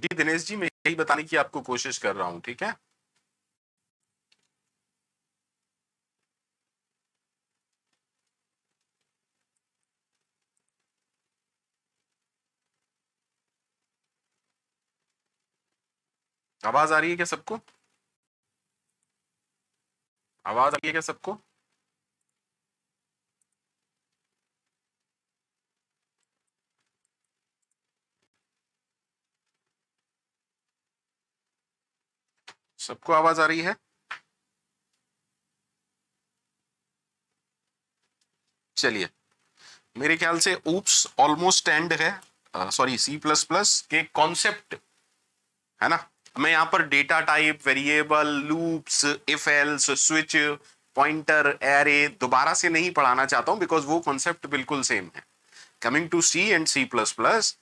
जी दिनेश जी, मैं यही बताने की आपको कोशिश कर रहा हूं, ठीक है। आवाज आ रही है क्या सबको? आवाज आ रही है क्या सबको? सबको आवाज आ रही है? चलिए, मेरे ख्याल से ऊप्स ऑलमोस्ट एंड है, सॉरी सी प्लस प्लस के कॉन्सेप्ट, है ना। मैं यहां पर data type, variable, loops, if else, switch, pointer, array दोबारा से नहीं पढ़ाना चाहता हूं, बिकॉज वो कॉन्सेप्ट बिल्कुल सेम है। Coming to C and C plus plus,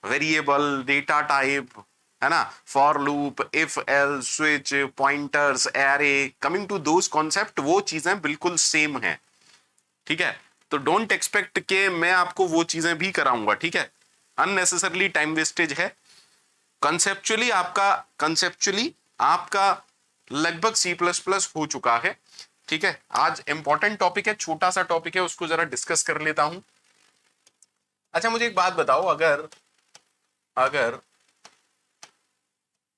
variable, data type, है ना, for loop, if else, switch, pointers, array, coming to those concept, वो चीजें बिल्कुल सेम है, ठीक है। तो डोंट एक्सपेक्ट के मैं आपको वो चीजें भी कराऊंगा, ठीक है। अननेसेसरली टाइम वेस्टेज है। कंसेप्चुअली आपका लगभग सी प्लस प्लस हो चुका है, ठीक है। आज इंपॉर्टेंट टॉपिक है, छोटा सा टॉपिक है, उसको जरा डिस्कस कर लेता हूं। अच्छा, मुझे एक बात बताओ, अगर अगर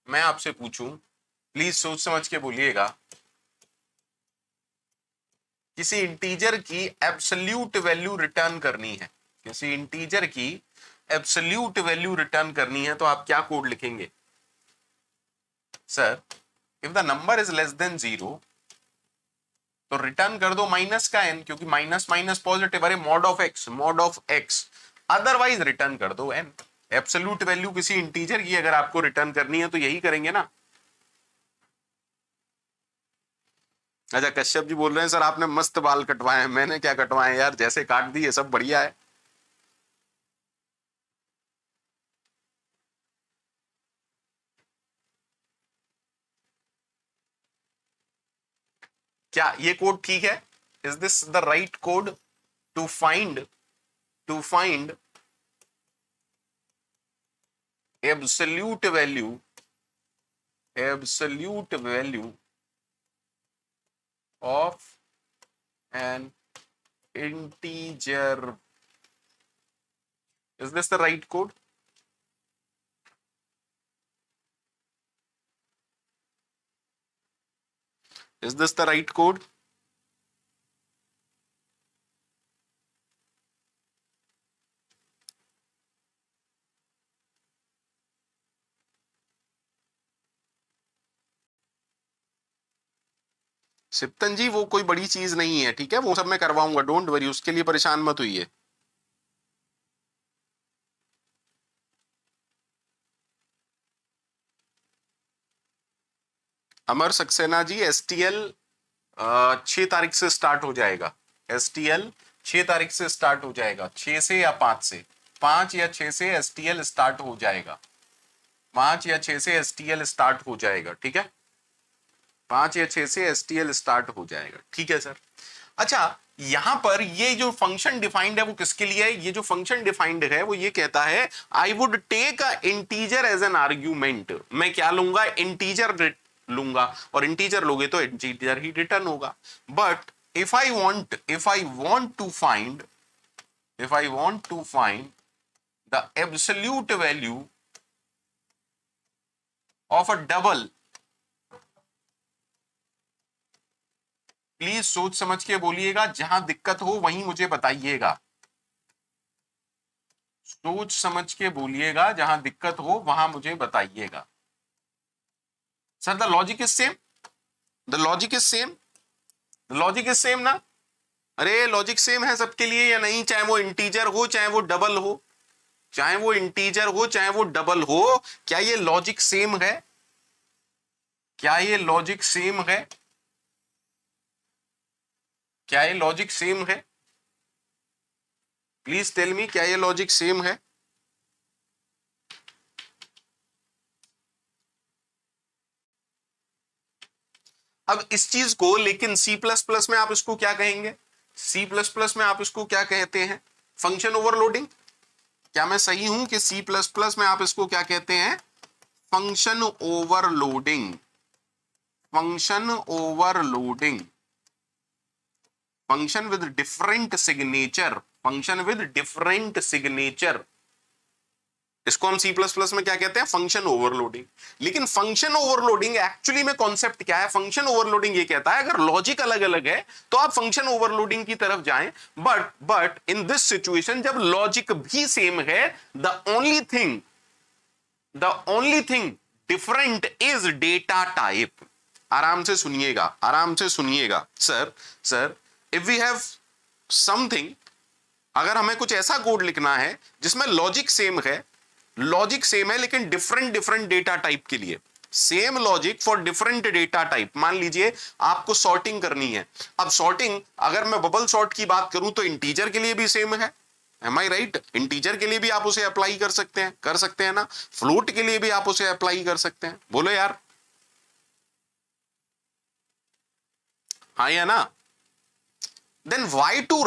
मैं आपसे पूछूं, प्लीज सोच समझ के बोलिएगा, किसी इंटीजर की एब्सोल्यूट वैल्यू रिटर्न करनी है, किसी इंटीजर की एब्सोल्यूट वैल्यू रिटर्न करनी है, तो आप क्या कोड लिखेंगे? Sir, if the number is less then 0 तो रिटर्न कर दो माइनस का एन, क्योंकि माइनस माइनस पॉजिटिव, अरे mod of x, otherwise return कर दो एन। एब्सोल्यूट वैल्यू किसी इंटीजर की अगर आपको रिटर्न करनी है तो यही करेंगे ना। अच्छा, कश्यप जी बोल रहे हैं सर आपने मस्त बाल कटवाए हैं। मैंने क्या कटवाए हैं यार, जैसे काट दिए सब बढ़िया है। क्या ये कोड ठीक है? Is this the right code to find absolute value of an integer? Is this the right code? Is this the right code? सिप्तन जी, वो कोई बड़ी चीज नहीं है, ठीक है, वो सब मैं करवाऊंगा, डोंट वरी, उसके लिए परेशान मत हुई है। अमर सक्सेना जी, एसटीएल 6 तारीख से स्टार्ट हो जाएगा। एसटीएल 6 तारीख से स्टार्ट हो जाएगा, 6 से या 5 से, 5 या 6 से एसटीएल स्टार्ट हो जाएगा, 5 या 6 से एसटीएल स्टार्ट हो जाएगा, ठीक है, 5 या 6 से एसटीएल स्टार्ट हो जाएगा, ठीक है सर। अच्छा, यहां पर ये जो फंक्शन डिफाइंड है वो किसके लिए है? ये जो फंक्शन डिफाइंड है वो ये कहता है, I would take a integer as an argument. मैं क्या लूंगा? इंटीजर लूंगा, और इंटीजर लोगे तो इंटीजर ही रिटर्न होगा। But if I want to find the absolute value of a double, please सोच समझ के बोलिएगा, जहां दिक्कत हो वहीं मुझे बताइएगा, सोच समझ के बोलिएगा, जहां दिक्कत हो वहां मुझे बताइएगा। Sir, the logic is same, the logic is same, the logic is same ना? अरे लॉजिक सेम है सबके लिए या नहीं? चाहे वो इंटीजर हो चाहे वो डबल हो, चाहे वो इंटीजर हो चाहे वो डबल हो, क्या ये लॉजिक सेम है? क्या ये लॉजिक सेम है? क्या ये लॉजिक सेम है? प्लीज टेल मी, क्या ये लॉजिक सेम है? अब इस चीज को लेकिन सी प्लस प्लस में आप इसको क्या कहेंगे? सी प्लस प्लस में आप इसको क्या कहते हैं? Function overloading. क्या मैं सही हूं कि सी प्लस प्लस में आप इसको क्या कहते हैं? Function overloading, function overloading, function with different signature, function with different signature, इसको हम सी प्लस प्लस में क्या कहते हैं, फंक्शन ओवरलोडिंग। लेकिन फंक्शन ओवरलोडिंग एक्चुअली में कॉन्सेप्ट क्या है, फंक्शन ओवरलोडिंग ये कहता है अगर लॉजिक अलग अलग है तो आप फंक्शन ओवरलोडिंग की तरफ जाएं, बट इन दिस सिचुएशन जब लॉजिक भी सेम है, the only thing different is data type. आराम से सुनिएगा, आराम से सुनिएगा। Sir if we have something, अगर हमें कुछ ऐसा कोड लिखना है जिसमें लॉजिक सेम है, लॉजिक सेम है लेकिन डिफरेंट डेटा टाइप के लिए, same logic for different data type. मान लीजिए आपको सॉर्टिंग करनी है, अब सॉर्टिंग अगर मैं बबल सॉर्ट की बात करूं तो इंटीजर के लिए भी सेम है, एम आई राइट? इंटीजर के लिए भी आप उसे अप्लाई कर सकते हैं ना, फ्लोट के लिए भी आप उसे अप्लाई कर सकते हैं, बोलो यार, हाँ या ना? Then why to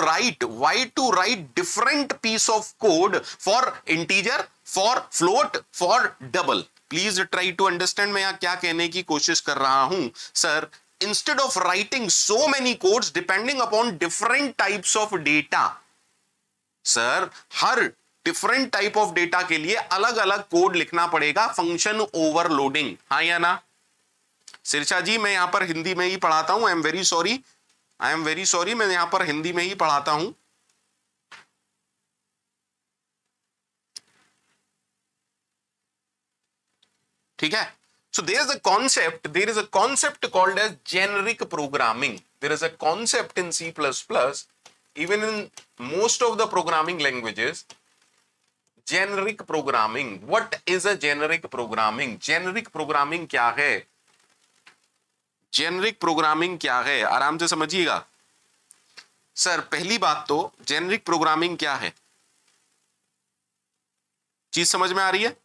write different piece of code for integer, for float, for double? Please try to understand मैं यहाँ क्या कहने की कोशिश कर रहा हूं। Sir, instead of writing so many codes depending upon different types of data, sir her different type of data के लिए अलग अलग कोड लिखना पड़ेगा, फंक्शन ओवरलोडिंग, हाँ या ना? सिरसा जी मैं यहां पर हिंदी में ही पढ़ाता हूं, आई एम वेरी सॉरी, मैं यहां पर हिंदी में ही पढ़ाता हूं। ठीक है? So there is a concept called as generic programming. There is a concept in C++, even in most of the programming languages, generic programming. What is a generic programming? Generic programming क्या है? Generic programming क्या है, आराम से समझिएगा। Sir पहली बात तो जेनरिक प्रोग्रामिंग क्या है, चीज समझ में आ रही है?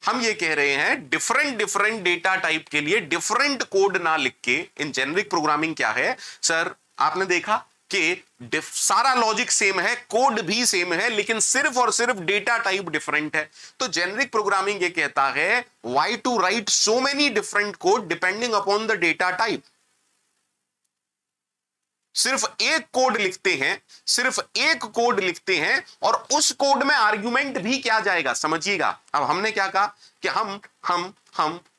हम ये कह रहे हैं डिफरेंट डेटा टाइप के लिए डिफरेंट कोड ना लिख के, इन जेनरिक प्रोग्रामिंग क्या है सर, आपने देखा कि सारा लॉजिक सेम है, कोड भी सेम है, लेकिन सिर्फ और सिर्फ डेटा टाइप डिफरेंट है। तो जेनरिक प्रोग्रामिंग ये कहता है why to write so many different code depending upon the data type. सिर्फ एक कोड लिखते हैं और उस कोड में आर्गुमेंट भी क्या जाएगा, समझिएगा। अब हमने क्या कहा कि हम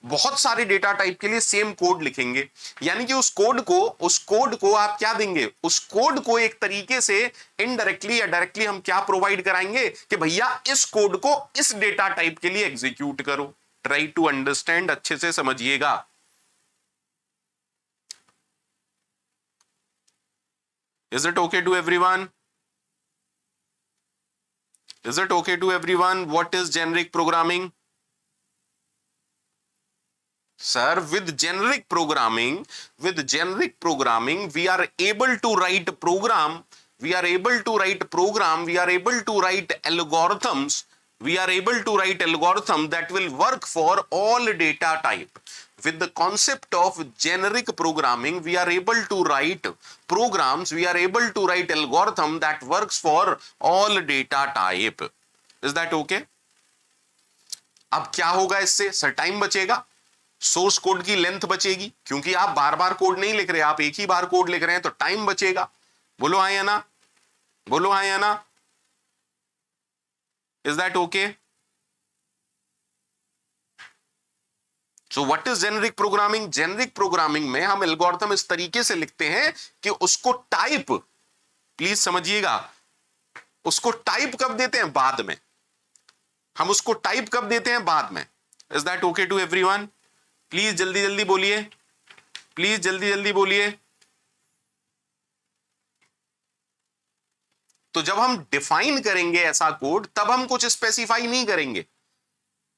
बहुत सारे डेटा टाइप के लिए सेम कोड लिखेंगे, यानी कि उस कोड को आप क्या देंगे, उस कोड को एक तरीके से इनडायरेक्टली या डायरेक्टली हम क्या प्रोवाइड कराएंगे कि भैया इस कोड को इस डेटा टाइप के लिए एग्जीक्यूट करो। ट्राई टू अंडरस्टैंड, अच्छे से समझिएगा। Is it okay to everyone? Is it okay to everyone? What is generic programming? Sir, with generic programming, we are able to write program, we are able to write algorithms, that will work for all data type. With the concept of generic programming, we are able to write programs, we are able to write algorithm that works for all data type. Is that okay? अब क्या होगा इससे? Sir time बचेगा, source code की length बचेगी, क्योंकि आप बार bar code नहीं लिख रहे, आप एक ही बार कोड लिख रहे हैं, तो टाइम बचेगा। बोलो हाँ या ना, बोलो हाँ या ना? Is that okay? So what is generic programming? Generic programming में हम एल्गोरिथम इस तरीके से लिखते हैं कि उसको टाइप, प्लीज समझिएगा, उसको टाइप कब देते हैं? बाद में। हम उसको टाइप कब देते हैं? बाद में। Is that okay to everyone? Please जल्दी जल्दी बोलिए, प्लीज जल्दी जल्दी बोलिए। तो जब हम डिफाइन करेंगे ऐसा कोड, तब हम कुछ स्पेसिफाई नहीं करेंगे,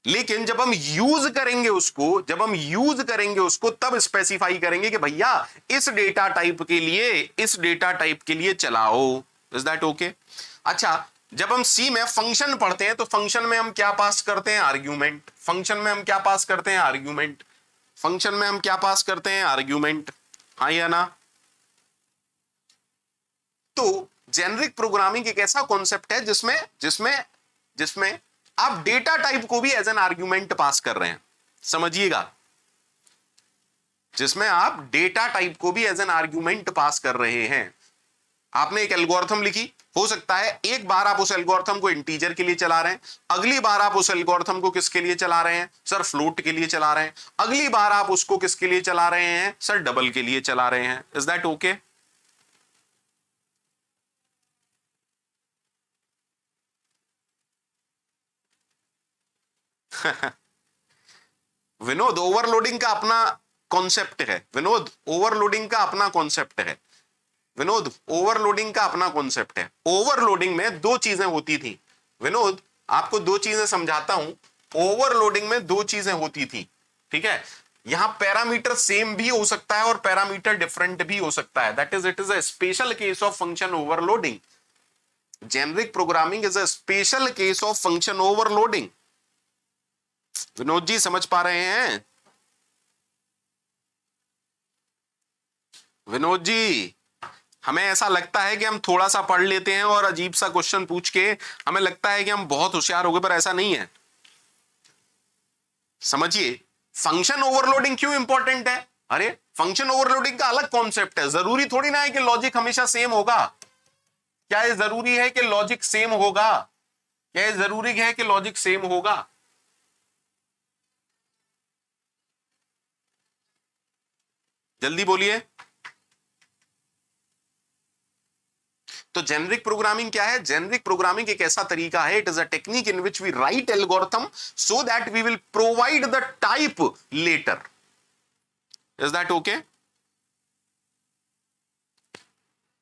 लेकिन जब हम यूज करेंगे उसको तब स्पेसिफाई करेंगे कि भैया इस डेटा टाइप के लिए चलाओ। Is that okay? अच्छा, जब हम सी में फंक्शन पढ़ते हैं तो फंक्शन में हम क्या पास करते हैं? आर्ग्यूमेंट। फंक्शन में हम क्या पास करते हैं? आर्ग्यूमेंट। हाँ या ना? तो जेनरिक प्रोग्रामिंग एक ऐसा कॉन्सेप्ट है जिसमें आप डेटा टाइप को भी एज एन आर्ग्यूमेंट पास कर रहे हैं, समझिएगा, जिसमें आप डेटा टाइप को भी एज एन आर्ग्यूमेंट पास कर रहे हैं। आपने एक एल्गोरिथम लिखी, हो सकता है एक बार आप उस एल्गोरिथम को इंटीजर के लिए चला रहे हैं, अगली बार आप उस एल्गोरिथम को किसके लिए चला रहे हैं सर, फ्लोट के लिए चला रहे हैं, अगली बार आप उसको किसके लिए चला रहे हैं सर, डबल के लिए चला रहे हैं। Is that okay? Vinod, overloading का अपना कॉन्सेप्ट है विनोद, ओवरलोडिंग का अपना कॉन्सेप्ट है विनोद, ओवरलोडिंग का अपना कॉन्सेप्ट है। ओवरलोडिंग में दो चीजें होती थी विनोद, आपको दो चीजें समझाता हूं। ओवरलोडिंग में दो चीजें होती थी, ठीक है। यहां पैरामीटर सेम भी हो सकता है और पैरामीटर डिफरेंट भी हो सकता है, that is it is a special case of function overloading. Generic programming is a special case of function overloading. Vinod ji समझ पा रहे हैं? विनोद जी, हमें ऐसा लगता है कि हम थोड़ा सा पढ़ लेते हैं और अजीब सा क्वेश्चन पूछ के हमें लगता है कि हम बहुत होशियार हो गए, पर ऐसा नहीं है। समझिए, फंक्शन ओवरलोडिंग क्यों इंपॉर्टेंट है? अरे फंक्शन ओवरलोडिंग का अलग कॉन्सेप्ट है, जरूरी थोड़ी ना है कि लॉजिक हमेशा सेम होगा। क्या ये जरूरी है कि लॉजिक सेम होगा? क्या ये जरूरी है कि लॉजिक सेम होगा? जल्दी बोलिए। तो जेनरिक प्रोग्रामिंग क्या है? जेनरिक प्रोग्रामिंग एक ऐसा तरीका है, it is a technique in which we write algorithm so that we will provide the type later. Is that okay?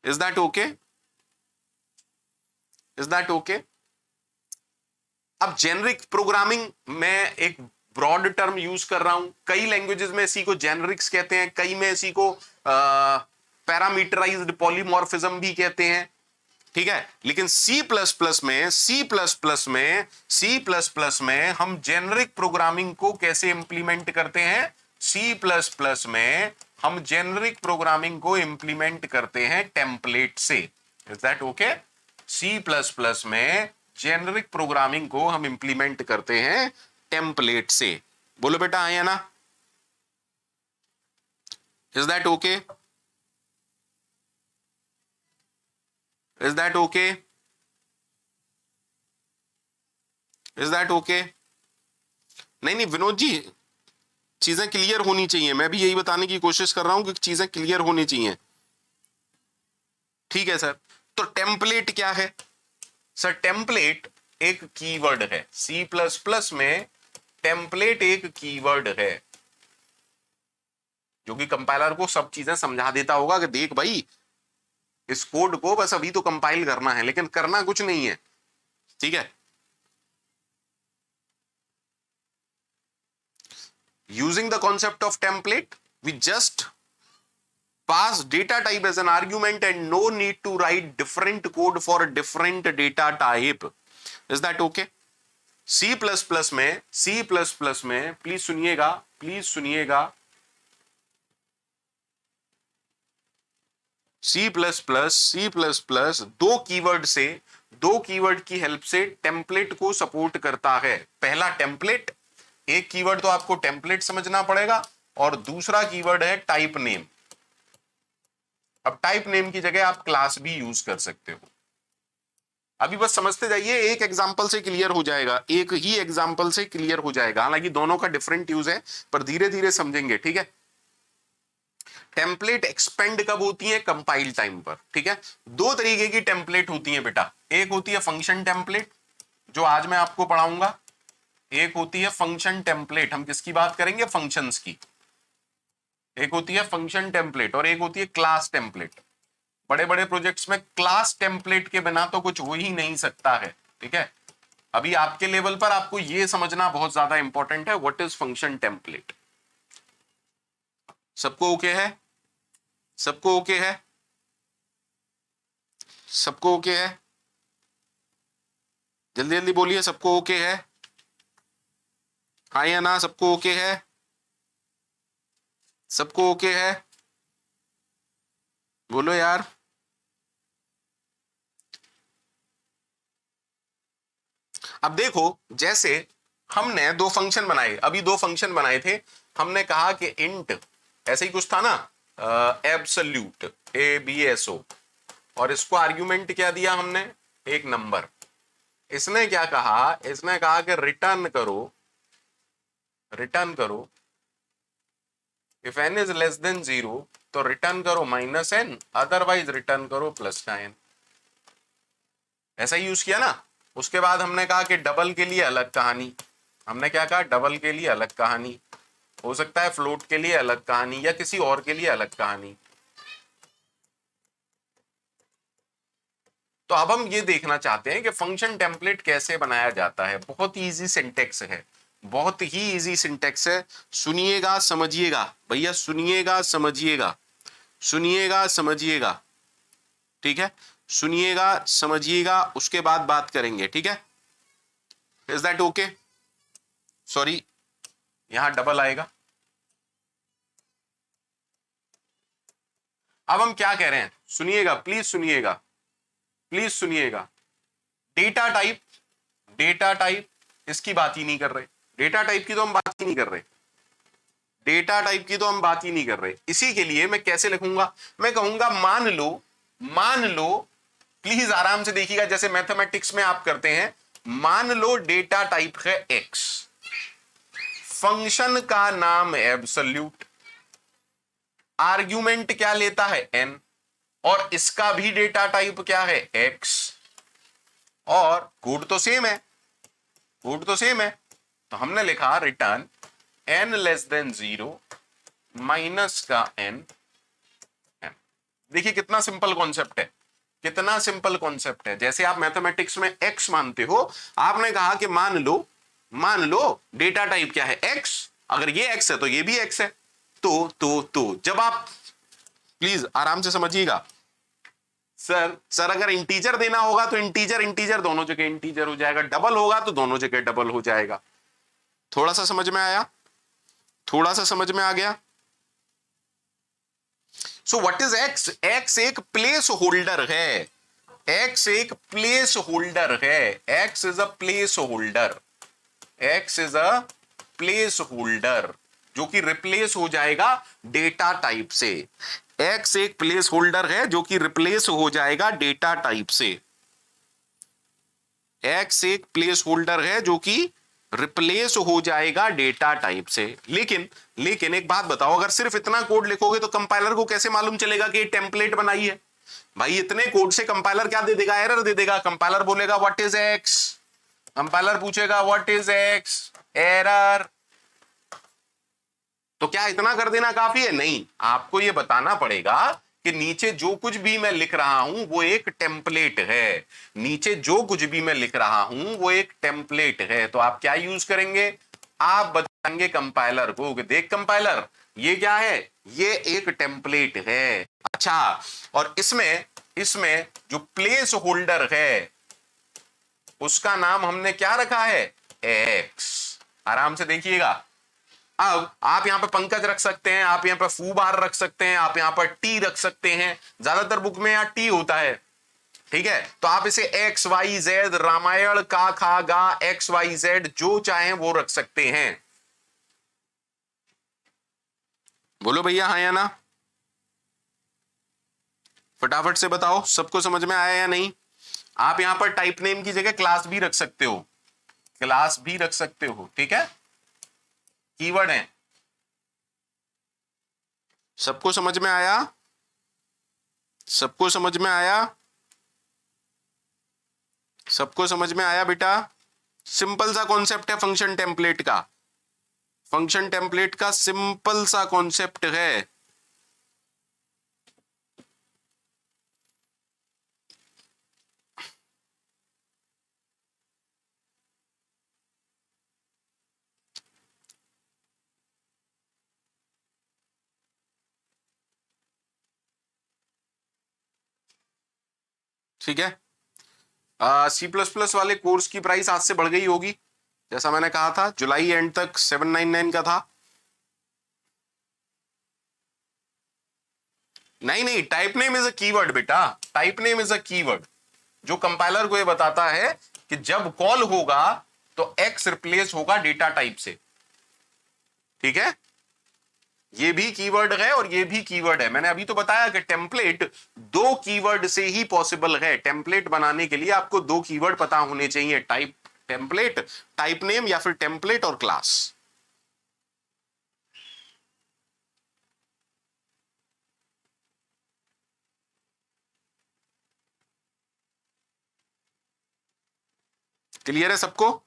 Is that okay? Is that okay? अब जेनरिक प्रोग्रामिंग में एक broad term use कर रहा हूं, कई languages में इसी को जेनरिक्स कहते हैं, कई में इसी को पैरामीटराइज्ड पॉलीमॉर्फिज्म भी कहते हैं, ठीक है। लेकिन सी प्लस प्लस में हम जेनरिक प्रोग्रामिंग को कैसे इंप्लीमेंट करते हैं? सी प्लस प्लस में हम जेनरिक प्रोग्रामिंग को इंप्लीमेंट करते हैं टेम्पलेट से। Is that okay? C plus plus में जेनरिक प्रोग्रामिंग को हम इंप्लीमेंट करते हैं टेम्पलेट से। बोलो बेटा, हाँ या ना? Is that okay? Is that okay? Is that okay? नहीं नहीं विनोद जी, चीजें क्लियर होनी चाहिए, मैं भी यही बताने की कोशिश कर रहा हूं कि चीजें क्लियर होनी चाहिए, ठीक है सर। तो टेम्पलेट क्या है सर? टेम्पलेट एक कीवर्ड है, सी प्लस प्लस में टेम्पलेट एक कीवर्ड है जो कि कंपाइलर को सब चीजें समझा देता होगा कि देख भाई, इस कोड को बस अभी तो कंपाइल करना है, लेकिन करना कुछ नहीं है, ठीक है। Using the concept of template we just pass data type as an argument and no need to write different code for a different data type. Is that okay? C++ में प्लीज सुनिएगा C++ दो keyword की help से template को support करता है। पहला template, एक कीवर्ड तो आपको टेम्पलेट समझना पड़ेगा, और दूसरा कीवर्ड है टाइप नेम। अब टाइप नेम की जगह आप क्लास भी यूज कर सकते हो। अभी बस समझते जाइए, एक एग्जांपल से क्लियर हो जाएगा, एक ही एग्जांपल से क्लियर हो जाएगा, हालांकि दोनों का डिफरेंट यूज है, पर धीरे धीरे समझेंगे, ठीक है। टेम्पलेट एक्सपेंड कब होती है? कंपाइल टाइम पर, ठीक है। दो तरीके की टेम्पलेट होती है बेटा, एक होती है फंक्शन टेम्पलेट जो आज मैं आपको पढ़ाऊंगा, एक होती है फंक्शन टेम्पलेट, हम किसकी बात करेंगे? फंक्शंस की। एक होती है फंक्शन टेम्पलेट और एक होती है क्लास टेम्पलेट। बड़े बड़े प्रोजेक्ट्स में क्लास टेम्पलेट के बिना तो कुछ हो ही नहीं सकता है, ठीक है। अभी आपके लेवल पर आपको यह समझना बहुत ज्यादा इंपॉर्टेंट है, व्हाट इज फंक्शन टेम्पलेट। सबको ओके है? सबको ओके है? सबको ओके है? जल्दी जल्दी बोलिए, सबको ओके है? हाँ या ना? सबको ओके है? सबको ओके है? बोलो यार। अब देखो, जैसे हमने दो फंक्शन बनाए, अभी दो फंक्शन बनाए थे, हमने कहा कि इंट ऐसे ही कुछ था ना, एब्सोल्यूट ABSO, और इसको आर्ग्यूमेंट क्या दिया हमने, एक नंबर। इसने क्या कहा, इसने कहा कि रिटर्न करो, रिटर्न करो if n is less then 0 तो रिटर्न करो -n, अदरवाइज रिटर्न करो +n। ऐसा यूज किया ना। उसके बाद हमने कहा कि डबल के लिए अलग कहानी, हमने क्या कहा, डबल के लिए अलग कहानी, हो सकता है फ्लोट के लिए अलग कहानी या किसी और के लिए अलग कहानी। तो अब हम ये देखना चाहते हैं कि फंक्शन टेम्पलेट कैसे बनाया जाता है। बहुत इजी सिंटेक्स है, बहुत ही इजी सिंटेक्स है। सुनिएगा समझिएगा भैया, सुनिएगा समझिएगा, सुनिएगा समझिएगा, ठीक है, सुनिएगा समझिएगा, उसके बाद बात करेंगे, ठीक है। Is that okay? सॉरी, यहां डबल आएगा। अब हम क्या कह रहे हैं, सुनिएगा, प्लीज सुनिएगा, प्लीज सुनिएगा। डेटा टाइप, डेटा टाइप इसकी बात ही नहीं कर रहे, डेटा टाइप की तो हम बात ही नहीं कर रहे, डेटा टाइप की तो हम बात ही नहीं कर रहे। इसी के लिए मैं कैसे लिखूंगा, मैं कहूंगा मान लो, मान लो, प्लीज आराम से देखिएगा, जैसे मैथमेटिक्स में आप करते हैं, मान लो डेटा टाइप है x, फंक्शन का नाम एब्सोल्यूट, आर्ग्यूमेंट क्या लेता है n, और इसका भी डेटा टाइप क्या है x, और कोड तो सेम है, कोड तो सेम है। तो हमने लिखा return n less than 0 minus का n। देखिए कितना सिंपल कॉन्सेप्ट है, कितना सिंपल कॉन्सेप्ट है। जैसे आप मैथमेटिक्स में x मानते हो, आपने कहा कि मान लो, मान लो डेटा टाइप क्या है x, अगर ये x है तो ये भी x है। तो जब आप, प्लीज आराम से समझिएगा, सर अगर इंटीजर देना होगा तो इंटीजर इंटीजर दोनों जगह इंटीजर हो जाएगा, डबल होगा तो दोनों जगह डबल हो जाएगा। थोड़ा सा समझ में आया, थोड़ा सा समझ में आ गया। So what is x? x एक प्लेस होल्डर है, x एक प्लेस होल्डर है, x is a place holder, x is a place holder जो कि रिप्लेस हो जाएगा डेटा टाइप से। x एक प्लेस होल्डर है जो कि रिप्लेस हो जाएगा डेटा टाइप से, x एक प्लेस होल्डर है जो कि रिप्लेस हो जाएगा डेटा टाइप से। लेकिन एक बात बताओ, अगर सिर्फ इतना कोड लिखोगे तो कंपाइलर को कैसे मालूम चलेगा कि ये टेम्पलेट बनाई है? भाई इतने कोड से कंपाइलर क्या दे देगा, एरर दे देगा। कंपाइलर बोलेगा व्हाट इज x, कंपाइलर पूछेगा व्हाट इज x, एरर। तो क्या इतना कर देना काफी है? नहीं, आपको यह बताना पड़ेगा कि नीचे जो कुछ भी मैं लिख रहा हूं वो एक टेम्पलेट है, नीचे जो कुछ भी मैं लिख रहा हूं वो एक टेम्पलेट है। तो आप क्या यूज करेंगे, आप बताएंगे कंपाइलर को कि देख कंपाइलर ये क्या है, ये एक टेम्पलेट है। अच्छा, और इसमें जो प्लेस होल्डर है उसका नाम हमने क्या रखा है, x। आराम से देखिएगा, अब आप यहां पर पंकज रख सकते हैं, आप यहां पर फूबार रख सकते हैं, आप यहां पर टी रख सकते हैं, ज्यादातर बुक में यहां टी होता है, ठीक है। तो आप इसे एक्स वाई जेड, रामायण का खा गा, एक्स वाई जेड जो चाहें वो रख सकते हैं। बोलो भैया हाँ या ना, फटाफट से बताओ, सबको समझ में आया या नहीं? आप यहां पर टाइप नेम की जगह क्लास भी रख सकते हो, क्लास भी रख सकते हो, ठीक है, कीवर्ड है। सबको समझ में आया, सबको समझ में आया, सबको समझ में आया बेटा? सिंपल सा कॉन्सेप्ट है फंक्शन टेम्पलेट का, फंक्शन टेम्पलेट का सिंपल सा कॉन्सेप्ट है। ठीक है, C++ वाले कोर्स की प्राइस आज से बढ़ गई होगी, जैसा मैंने कहा था जुलाई एंड तक 799 का था। नहीं, type name is a keyword बेटा, type name is a keyword जो कंपाइलर को ये बताता है कि जब कॉल होगा तो x रिप्लेस होगा डेटा टाइप से। ठीक है, ये भी कीवर्ड है और ये भी कीवर्ड है। मैंने अभी तो बताया कि टेम्पलेट दो कीवर्ड से ही पॉसिबल है। टेम्पलेट बनाने के लिए आपको दो कीवर्ड पता होने चाहिए, टाइप टेम्पलेट, टाइप नेम, या फिर टेम्पलेट और क्लास। क्लियर है सबको?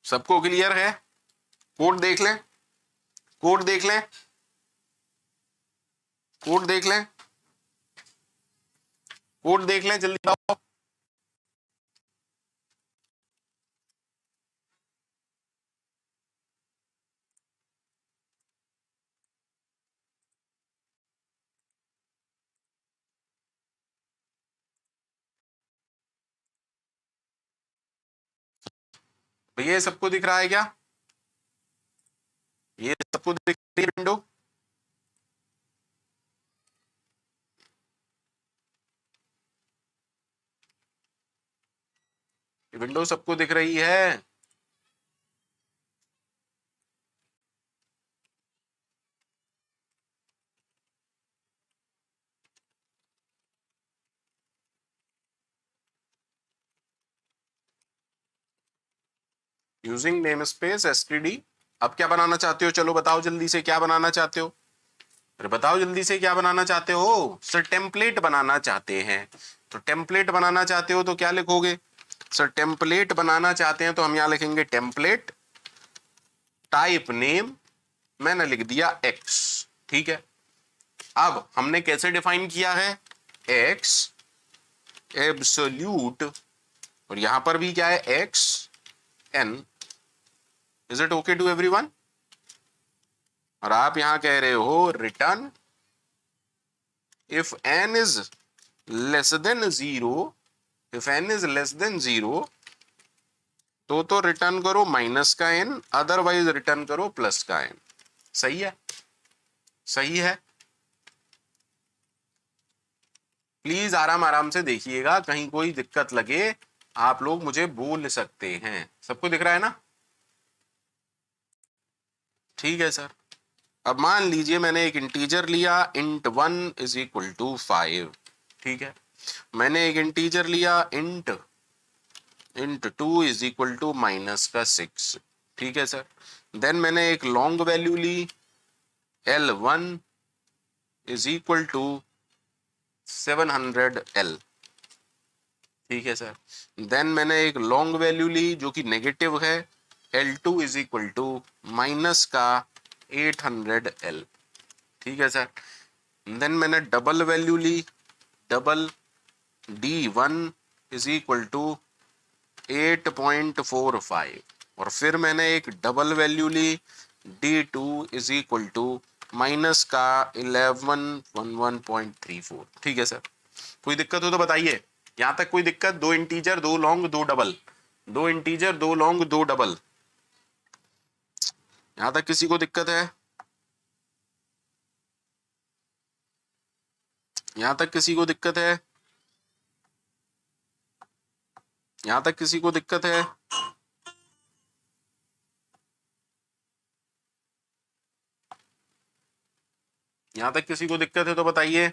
सबको क्लियर है? कोड देख लें, कोड देख लें, कोड देख लें, कोड देख लें, जल्दी आओ। भैया ये सबको दिख रहा है क्या? ये सबको दिख रही है विंडो? विंडो सबको दिख रही है? Using name space STD. अब क्या बनाना चाहते हो? चलो बताओ जल्दी से, क्या बनाना चाहते हो? अरे बताओ जल्दी से, क्या बनाना चाहते हो? सर टेम्पलेट बनाना चाहते हैं। तो टेम्पलेट बनाना चाहते हो तो क्या लिखोगे? सर टेम्पलेट बनाना चाहते हैं तो हम यहां लिखेंगे टेम्पलेट, टाइप नेम मैंने लिख दिया एक्स। ठीक है, अब हमने कैसे डिफाइन किया है? एक्स एब्सोल्यूट, और यहां पर भी क्या है? X N. Is it okay to everyone? और आप यहां कह रहे हो return if N is less than zero, if N is less than zero तो रिटर्न करो माइनस का एन, अदरवाइज रिटर्न करो प्लस का एन। सही है? सही है? प्लीज आराम आराम से देखिएगा, कहीं कोई दिक्कत लगे आप लोग मुझे बोल सकते हैं। सबको दिख रहा है ना? ठीक है सर। अब मान लीजिए मैंने एक इंटीजर लिया, इंट 1 इज इक्वल टू 5। ठीक है, मैंने एक इंटीजर लिया int int 2 is equal to minus का 6। ठीक है सर। देन मैंने एक लॉन्ग वैल्यू ली, L1 is equal to 700L। ठीक है सर। देन मैंने एक लॉन्ग वैल्यू ली जो कि नेगेटिव है, L2 is equal to minus का 800L। ठीक है सर। देन मैंने डबल वैल्यू ली, double D1 is equal to 8.45, और फिर मैंने एक डबल वैल्यू ली, D2 is equal to minus का 1111.34। ठीक है सर। कोई दिक्कत हो तो बताइए। यहां तक कोई दिक्कत? दो इंटीजर, दो लॉन्ग, दो डबल, दो इंटीजर, दो लॉन्ग, दो डबल, यहां तक किसी को दिक्कत है? यहां तक किसी को दिक्कत है? यहां तक किसी को दिक्कत है? यहां तक किसी को दिक्कत है तो बताइए।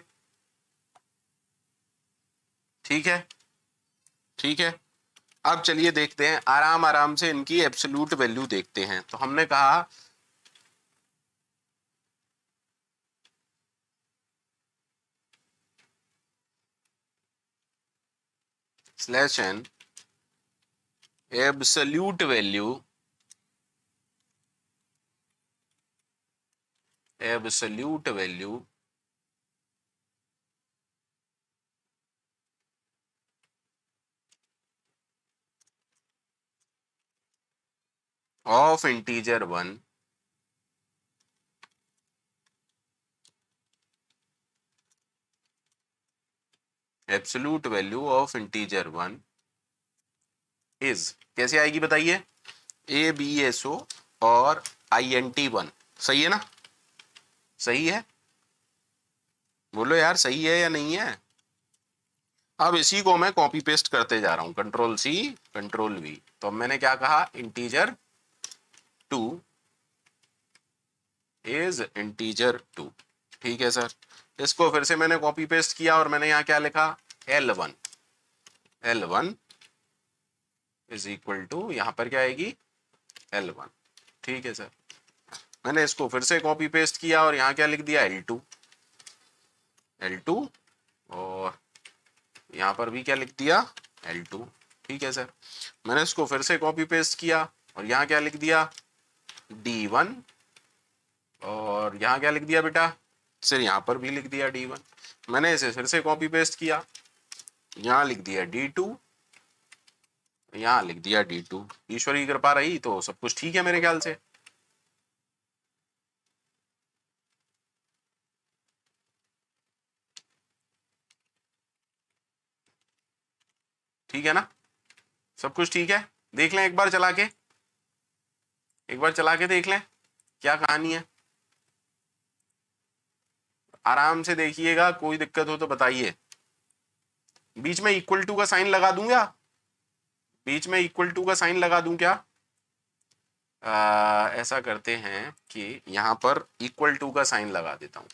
ठीक है, ठीक है। अब चलिए देखते हैं, आराम आराम से इनकी एब्सोल्यूट वैल्यू देखते हैं। तो हमने कहा slash an absolute value, absolute value of integer 1 absolute value of integer 1 is, कैसे आएगी बताइए? ABSO और INT1। सही है ना? सही है? बोलो यार, सही है या नहीं है? अब इसी को मैं कॉपी पेस्ट करते जा रहा हूं, कंट्रोल सी कंट्रोल वी। तो अब मैंने क्या कहा, इंटीजर 2 इज इंटीजर 2। ठीक है सर, इसको फिर से मैंने कॉपी पेस्ट किया और मैंने यहां क्या लिखा, L1 इज इक्वल टू, यहां पर क्या आएगी, L1। ठीक है सर, मैंने इसको फिर से कॉपी पेस्ट किया और यहां क्या लिख दिया, L2 और यहां पर भी क्या लिख दिया, L2। ठीक है सर, मैंने इसको फिर से कॉपी पेस्ट किया और यहां क्या लिख दिया, D1 और यहां क्या लिख दिया बेटा, सर यहां पर भी लिख दिया D1। मैंने इसे फिर से कॉपी पेस्ट किया, यहां लिख दिया D2, यहां लिख दिया D2। ईश्वर की कृपा रही तो सब कुछ ठीक है मेरे ख्याल से। ठीक है ना, सब कुछ ठीक है। देख लें एक बार चला के, एक बार चला के देख लें क्या कहानी है। आराम से देखिएगा, कोई दिक्कत हो तो बताइए। बीच में इक्वल टू का साइन लगा दूं क्या, बीच में इक्वल टू का साइन लगा दूं क्या? ऐसा करते हैं कि यहां पर इक्वल टू का साइन लगा देता हूं।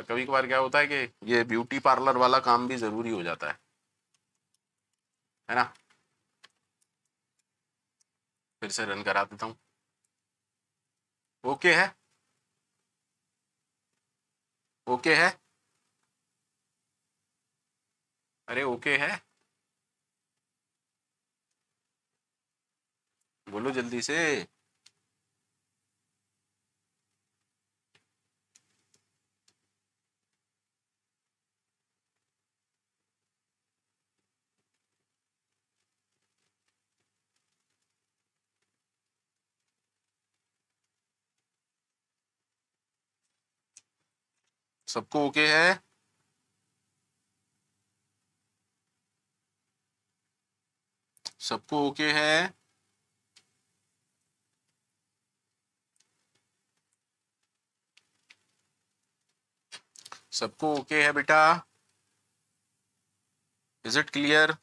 कभी कभार क्या होता है कि ये ब्यूटी पार्लर वाला काम भी जरूरी हो जाता है ना। फिर से रन करा देता हूं। ओके है, ओके है, अरे ओके है, बोलो जल्दी से। सबको ओके है, सबको ओके है। सबको ओके है बेटा, is it clear?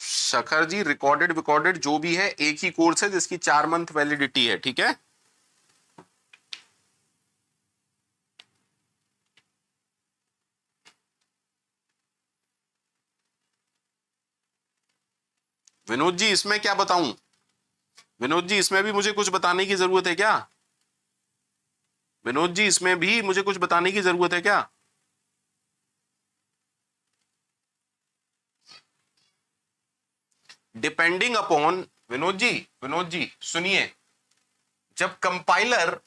Shekhar ji, recorded विकॉर्डेड जो भी है एक ही कोर्स है जिसकी 4 मंथ वैलिडिटी है, ठीक है। विनोद जी इसमें क्या बताऊं, विनोद जी इसमें भी मुझे कुछ बताने की जरूरत है क्या? विनोद जी इसमें भी मुझे कुछ बताने की जरूरत है क्या? डिपेंडिंग अपॉन, विनोद जी, विनोद जी सुनिए, जब कंपाइलर,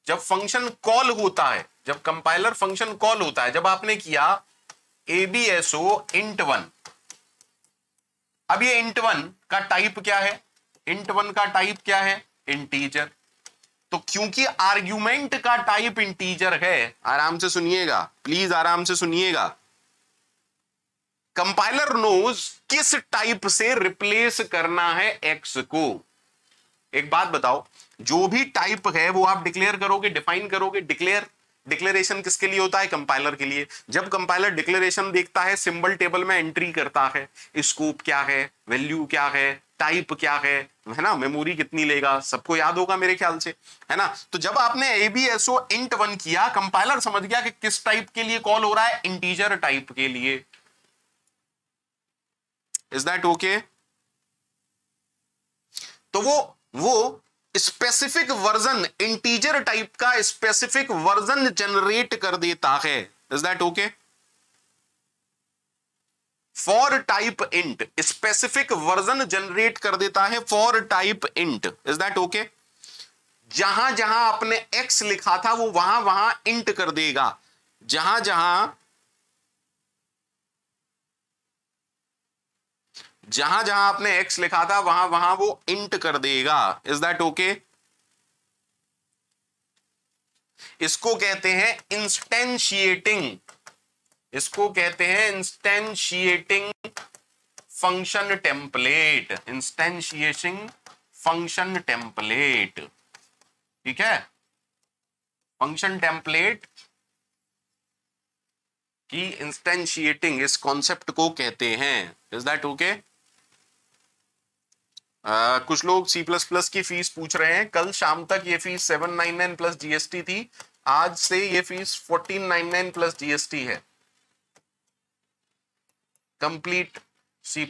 जब फंक्शन कॉल होता है, जब कंपाइलर फंक्शन कॉल होता है, जब आपने किया abso int1, अब ये int1 का टाइप क्या है, int1 का टाइप क्या है, इंटीजर। तो क्योंकि आर्ग्यूमेंट का टाइप इंटीजर है, आराम से सुनिएगा प्लीज, आराम से सुनिएगा, कंपाइलर नोज किस टाइप से रिप्लेस करना है एक्स को। एक बात बताओ, जो भी टाइप है वो आप डिक्लेयर करोगे, डिफाइन करोगे। डिक्लेरेशन किसके लिए होता है, कंपाइलर के लिए। जब कंपाइलर डिक्लेरेशन देखता है, सिंबल टेबल में एंट्री करता है, स्कोप क्या है, वैल्यू क्या है, टाइप क्या है ना, मेमोरी कितनी लेगा, सबको याद होगा मेरे ख्याल से, है ना। तो जब आपने abso int1 किया, कंपाइलर समझ गया कि किस टाइप के लिए कॉल हो रहा है, इंटीजर टाइप के लिए। Is that okay? तो वो स्पेसिफिक वर्जन, इंटीजर टाइप का स्पेसिफिक वर्जन जनरेट कर देता है। Is that okay? For type int specific version generate कर देता है for type int. Is that okay? जहां जहां आपने एक्स लिखा था वो वहां वहां इंट कर देगा, जहां जहां जहां जहां आपने x लिखा था वहां वहां वो इंट कर देगा। Is that okay? इसको कहते हैं इंस्टेंशिएटिंग, इसको कहते हैं इंस्टेंशिएटिंग फंक्शन टेम्पलेट, इंस्टेंशिएटिंग फंक्शन टेम्पलेट। ठीक है, फंक्शन टेम्पलेट की इंस्टेंशिएटिंग इस कॉन्सेप्ट को कहते हैं। Is that okay? कुछ लोग C++ की फीस पूछ रहे हैं। कल शाम तक ये फीस 799 प्लस जीएसटी थी, आज से ये फीस 1499 प्लस जीएसटी है। Complete C++।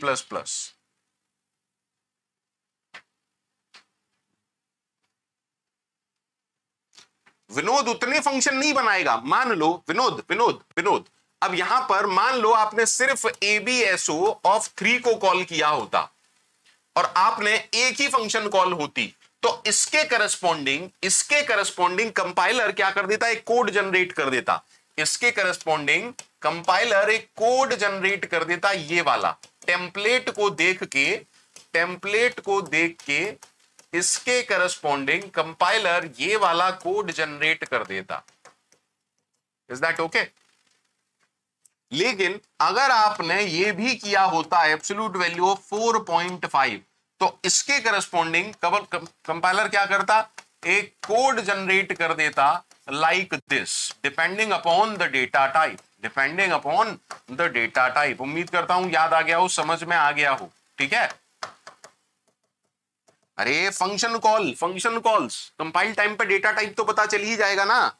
विनोद उतने फंक्शन नहीं बनाएगा। मान लो विनोद विनोद विनोद, अब यहां पर मान लो आपने सिर्फ ABSO ऑफ 3 को कॉल किया होता और आपने एक ही फंक्शन कॉल होती, तो इसके करस्पॉन्डिंग कंपाइलर क्या कर देता? एक कोड जनरेट कर देता। इसके करस्पॉन्डिंग कंपाइलर एक कोड जनरेट कर देता, ये वाला टेम्पलेट को देख के इसके करस्पॉन्डिंग कंपाइलर ये वाला कोड जनरेट कर देता। Is that okay? लेकिन अगर आपने ये भी किया होता एब्सोल्यूट वैल्यू ऑफ 4.5, तो इसके करस्पॉन्डिंग कंपाइलर क्या करता? एक कोड जनरेट कर देता like this, depending upon the data type, depending upon the data type. उम्मीद करता हूं याद आ गया हो, समझ में आ गया हो। ठीक है, अरे फंक्शन कॉल्स कंपाइल टाइम पे डेटा टाइप तो पता चल ही जाएगा ना।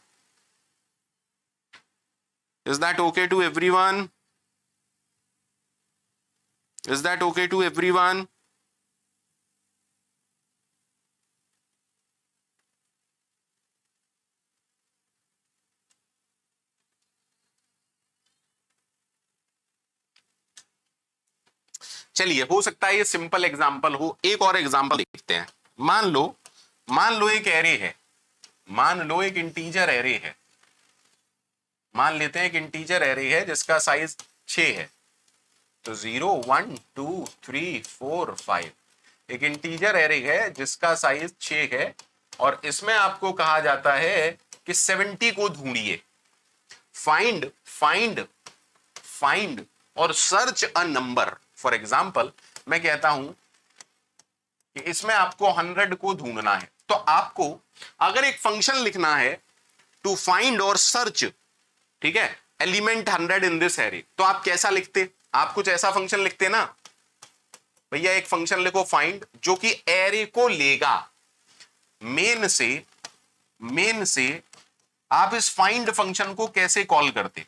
Is that okay to everyone? Is that okay to everyone? चलिए, हो सकता है ये सिंपल एग्जांपल हो, एक और एग्जांपल देखते हैं। मान लो एक एरे है, मान लो एक इंटीजर एरे है, मान लेते हैं एक इंटीजर एरे है जिसका साइज 6 है। तो 0 1 2 3 4 5 एक इंटीजर एरे है जिसका साइज 6 है और इसमें आपको कहा जाता है कि 70 को ढूंढिए। फाइंड और search a number. For example मैं कहता हूं कि इसमें आपको 100 को ढूंढना है, तो आपको अगर एक फंक्शन लिखना है टू फाइंड और सर्च, ठीक है, एलिमेंट 100 इन दिस एरे, तो आप कैसा लिखते? आप कुछ ऐसा फंक्शन लिखते ना भैया, एक फंक्शन लिखो फाइंड जो कि एरे को लेगा। मेन से आप इस फाइंड फंक्शन को कैसे कॉल करते?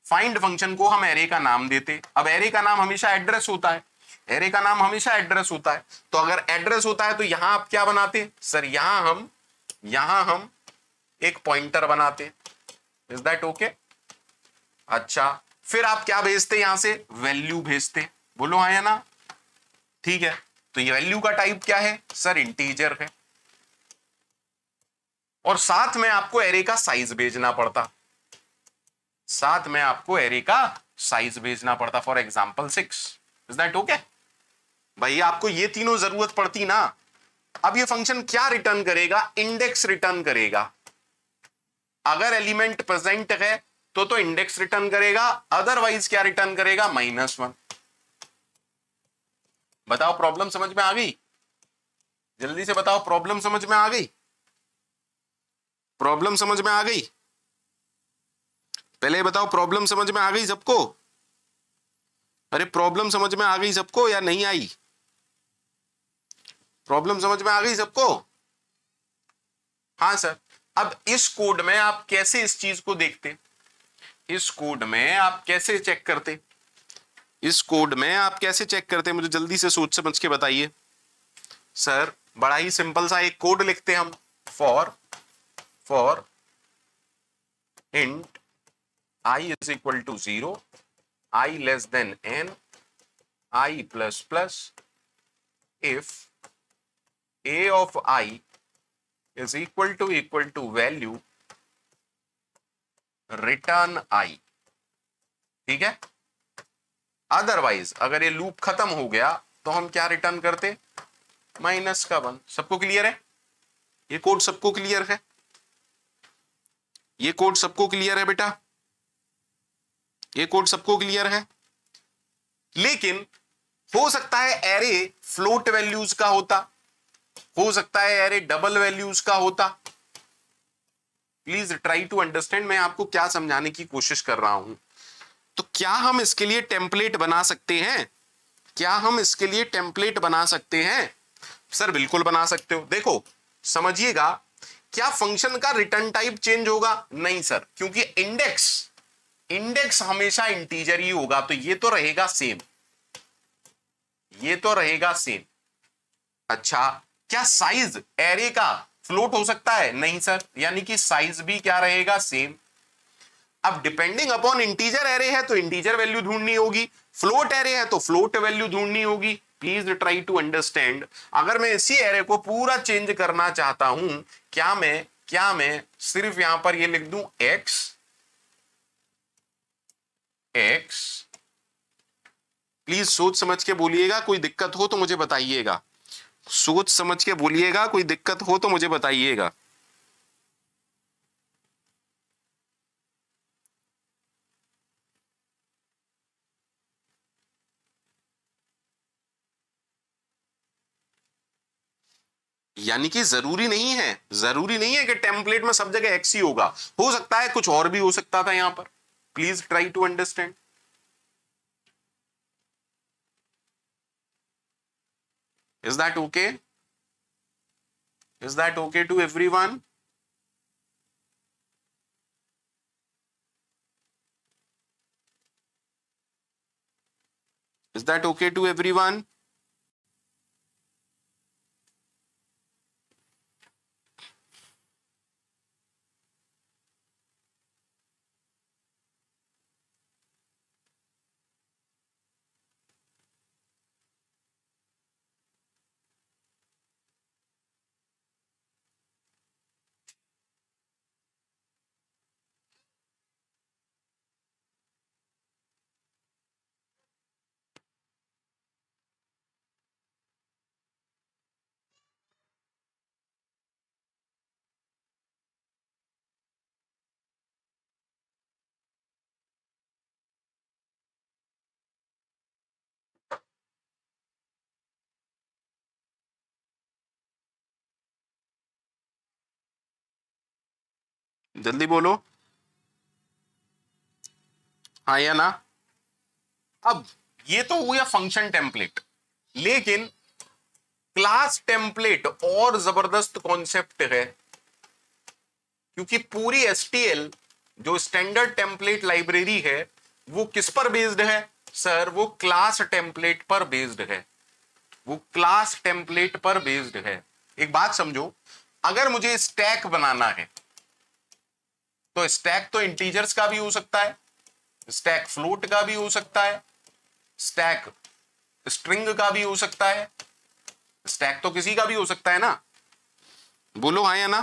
फाइंड फंक्शन को हम एरे का नाम देते। अब एरे का नाम हमेशा एड्रेस होता है, एरे का नाम हमेशा एड्रेस होता है। तो अगर एड्रेस होता है तो यहां आप क्या बनाते? सर यहां हम एक पॉइंटर बनाते। Is that okay? अच्छा, फिर आप क्या भेजते? यहां से वैल्यू भेजते। बोलो हाँ या ना? ठीक है, तो ये वैल्यू का टाइप क्या है? सर इंटीजर है। और साथ में आपको एरे का साइज भेजना पड़ता, for example 6। Is that okay? भाई आपको ये तीनों जरूरत पड़ती ना। अब ये फंक्शन क्या रिटर्न करेगा? इंडेक्स रिटर्न करेगा। अगर एलिमेंट प्रेजेंट है तो इंडेक्स रिटर्न करेगा, अदरवाइज क्या रिटर्न करेगा? -1। बताओ प्रॉब्लम समझ में आ गई? जल्दी से बताओ, प्रॉब्लम समझ में आ गई? प्रॉब्लम समझ में आ गई? पहले बताओ, प्रॉब्लम समझ में आ गई सबको? अरे प्रॉब्लम समझ में आ गई सबको या नहीं आई? प्रॉब्लम समझ में आ गई सबको? हाँ सर। अब इस कोड में आप कैसे इस चीज को देखते? इस कोड में आप कैसे चेक करते? मुझे जल्दी से सोच समझ के बताइए। सर बड़ा ही सिंपल सा एक कोड लिखते हम, for int I is equal to 0, I less than n, I plus plus, if a of I is equal to value, return I। ठीक है? अदरवाइज अगर ये लूप खत्म हो गया तो हम क्या रिटर्न करते, माइनस का 1। सबको क्लियर है? ये कोड सबको क्लियर है? ये कोड सबको क्लियर है बेटा? ये कोड सबको क्लियर है? लेकिन हो सकता है एरे फ्लोट वैल्यूज का होता, हो सकता है एरे डबल वैल्यूज का होता। प्लीज ट्राई टू अंडरस्टैंड मैं आपको क्या समझाने की कोशिश कर रहा हूं। तो क्या हम इसके लिए टेम्पलेट बना सकते हैं? क्या हम इसके लिए टेम्पलेट बना सकते हैं? सर बिल्कुल बना सकते हो। देखो समझिएगा, क्या फंक्शन का रिटर्न टाइप चेंज होगा? नहीं सर, क्योंकि इंडेक्स हमेशा इंटीजर ही होगा, तो ये तो रहेगा सेम, ये तो रहेगा सेम। अच्छा, क्या साइज एरे का फ्लोट हो सकता है? नहीं सर, यानी कि साइज भी क्या रहेगा? सेम। अब डिपेंडिंग अपॉन इंटीजर एरे है तो इंटीजर वैल्यू ढूंढनी होगी, फ्लोट एरे है तो फ्लोट वैल्यू ढूंढनी होगी। Please try to understand. अगर मैं इसी एरे को पूरा चेंज करना चाहता हूं, क्या मैं सिर्फ यहां पर ये लिख दूं x x। प्लीज सोच समझ के बोलिएगा, कोई दिक्कत हो तो मुझे बताइएगा। सोच समझ के बोलिएगा, कोई दिक्कत हो तो मुझे बताइएगा। यानी कि जरूरी नहीं है कि टेम्पलेट में सब जगह एक्स ही होगा, हो सकता है कुछ और भी हो सकता था यहां पर। Please try to understand. Is that okay? Is that okay to everyone? Is that okay to everyone? जल्दी बोलो, हाँ या ना? अब ये तो हुआ फंक्शन टेम्पलेट, लेकिन क्लास टेम्पलेट और जबरदस्त कॉन्सेप्ट है, क्योंकि पूरी एसटीएल जो स्टैंडर्ड टेम्पलेट लाइब्रेरी है वो किस पर बेस्ड है? सर वो क्लास टेम्पलेट पर बेस्ड है, वो क्लास टेम्पलेट पर बेस्ड है। एक बात समझो, अगर मुझे स्टैक बनाना है तो स्टैक तो इंटीजर्स का भी हो सकता है, स्टैक फ्लोट का भी हो सकता है, स्टैक स्ट्रिंग का भी हो सकता है, स्टैक तो किसी का भी हो सकता है ना। बोलो हाँ या ना?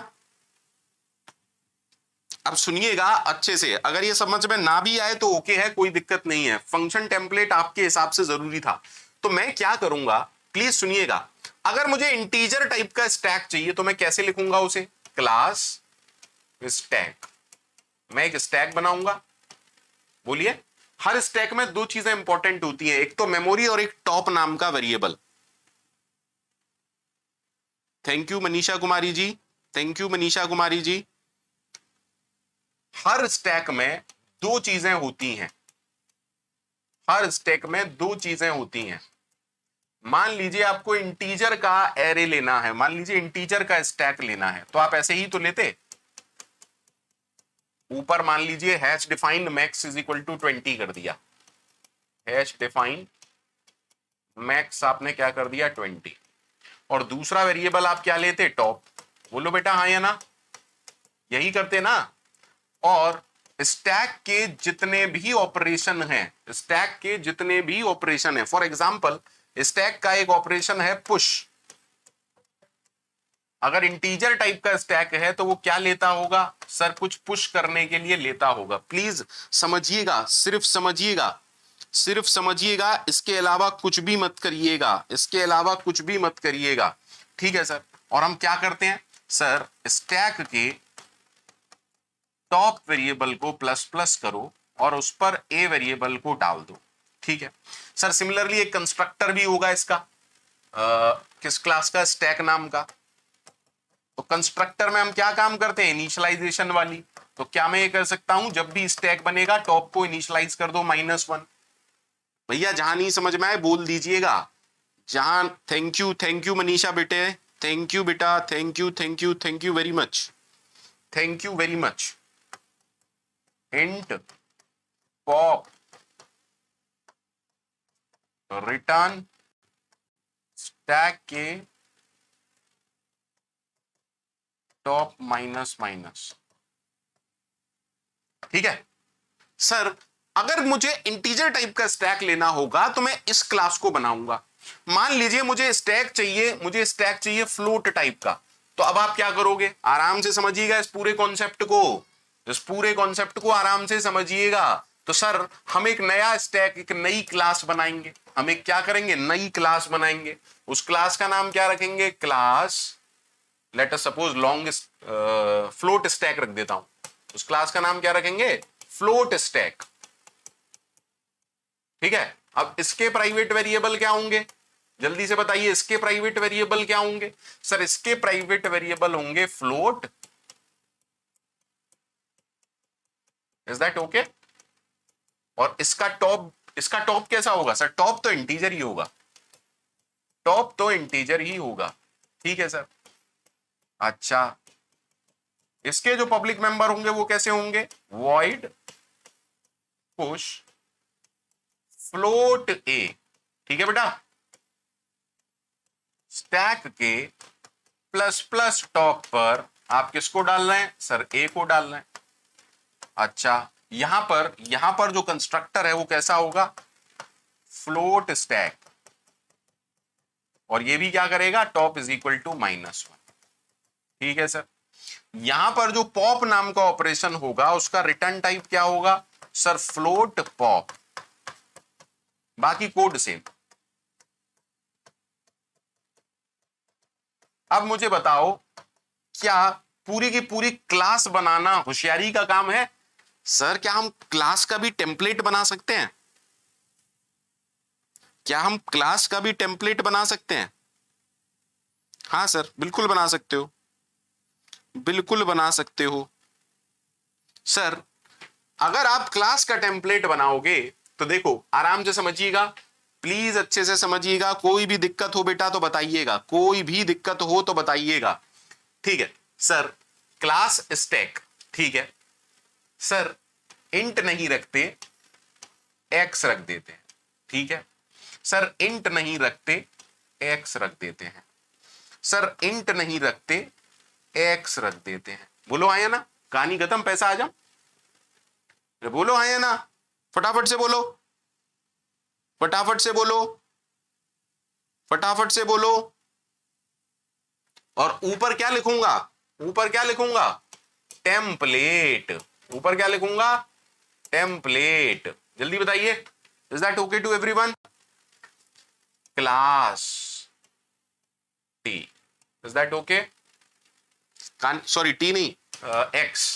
अब सुनिएगा अच्छे से, अगर ये समझ में ना भी आए तो ओके है, कोई दिक्कत नहीं है। फंक्शन टेम्पलेट आपके हिसाब से जरूरी था, तो मैं क्या करूंगा, प्लीज सुनिएगा। अगर मुझे इंटीजर टाइप का स्टैक चाहिए तो मैं कैसे लिखूंगा उसे? Class stack. मैं एक स्टैक बनाऊंगा। बोलिए, हर स्टैक में दो चीजें इंपॉर्टेंट होती हैं, एक तो मेमोरी और एक टॉप नाम का variable. Thank you Manisha Kumari ji, thank you Manisha Kumari ji. हर स्टैक में दो चीजें होती हैं, हर स्टैक में दो चीजें होती हैं। मान लीजिए आपको इंटीजर का एरे लेना है, मान लीजिए इंटीजर का स्टैक लेना है, तो आप ऐसे ही तो लेते, ऊपर मान लीजिए hash defined max is equal to 20 कर दिया, हैश डिफाइंड मैक्स आपने क्या कर दिया? 20। और दूसरा वेरिएबल आप क्या लेते? टॉप। बोलो बेटा हाँ या ना? यही करते ना। और स्टैक के जितने भी ऑपरेशन हैं, स्टैक के जितने भी ऑपरेशन हैं, फॉर एग्जांपल स्टैक का एक ऑपरेशन है पुश। अगर इंटीजर टाइप का स्टैक है तो वो क्या लेता होगा? सर कुछ पुश करने के लिए लेता होगा। प्लीज समझिएगा, सिर्फ समझिएगा। सिर्फ समझिएगा, इसके अलावा कुछ भी मत करिएगा, इसके अलावा कुछ भी मत करिएगा, ठीक है सर। और हम क्या करते हैं सर, स्टैक के टॉप वेरिएबल को प्लस प्लस करो और उस पर ए वेरिएबल को डाल दो, ठीक है सर। सिमिलरली एक कंस्ट्रक्टर भी होगा इसका, किस क्लास का, स्टैक नाम का। तो कंस्ट्रक्टर में हम क्या काम करते हैं, इनिशियलाइजेशन वाली। तो क्या मैं ये कर सकता हूं, जब भी स्टैक बनेगा टॉप को इनिशियलाइज कर दो -1। भैया जहां नहीं समझ में आए बोल दीजिएगा, जहां। थैंक यू मनीषा बेटे, थैंक यू बेटा, thank you thank you thank you very much, thank you very much. Int pop return stack के टॉप -, ठीक है सर। अगर मुझे इंटीजर टाइप का स्टैक लेना होगा तो मैं इस क्लास को बनाऊंगा। मान लीजिए मुझे स्टैक चाहिए फ्लोट टाइप का। तो अब आप क्या करोगे, आराम से समझिएगा इस पूरे कॉन्सेप्ट को, आराम से समझिएगा। तो सर हम एक नया स्टैक, एक नई क्लास बनाएंगे। हम एक क्या करेंगे, नई क्लास बनाएंगे। उस क्लास का नाम क्या रखेंगे, class let us suppose long float stack रख देता हूं। उस क्लास का नाम क्या रखेंगे, फ्लोट स्टैक, ठीक है। अब इसके प्राइवेट वेरिएबल क्या होंगे, जल्दी से बताइए, इसके प्राइवेट वेरिएबल क्या होंगे सर। इसके प्राइवेट वेरिएबल होंगे फ्लोट, इज दैट ओके। और इसका टॉप कैसा होगा सर, टॉप तो इंटीजर ही होगा, टॉप तो इंटीजर ही होगा, ठीक है सर। अच्छा, इसके जो पब्लिक मेंबर होंगे वो कैसे होंगे, वॉइड पुश फ्लोट ए, ठीक है बेटा। स्टैक के प्लस प्लस टॉप पर आप किसको डाल रहे हैं सर, ए को डाल रहे हैं। अच्छा, यहां पर जो कंस्ट्रक्टर है वो कैसा होगा, फ्लोट स्टैक, और ये भी क्या करेगा, टॉप इज इक्वल टू -1, ठीक है सर। यहां पर जो पॉप नाम का ऑपरेशन होगा उसका रिटर्न टाइप क्या होगा सर, फ्लोट पॉप, बाकी कोड सेम। अब मुझे बताओ, क्या पूरी की पूरी क्लास बनाना होशियारी का काम है सर? क्या हम क्लास का भी टेम्पलेट बना सकते हैं? क्या हम क्लास का भी टेम्पलेट बना सकते हैं? हाँ सर, बिल्कुल बना सकते हो, बिल्कुल बना सकते हो सर। अगर आप क्लास का टेम्पलेट बनाओगे तो देखो, आराम से समझिएगा, प्लीज अच्छे से समझिएगा। कोई भी दिक्कत हो बेटा तो बताइएगा, कोई भी दिक्कत हो तो बताइएगा, ठीक है सर। क्लास स्टैक, ठीक है सर, इंट नहीं रखते, एक्स रख देते हैं, ठीक है सर। इंट नहीं रखते, एक्स रख देते हैं सर, इंट नहीं रखते, एक्स रख देते हैं। बोलो आया ना, कहानी खत्म, पैसा आ जाओ। बोलो आया ना, फटाफट से बोलो, फटाफट से बोलो, फटाफट से बोलो। और ऊपर क्या लिखूंगा, ऊपर क्या लिखूंगा, टेम्पलेट। ऊपर क्या लिखूंगा, टेम्पलेट। जल्दी बताइए, is that okay to everyone? Class T, is that okay? Sorry T नहीं, एक्स।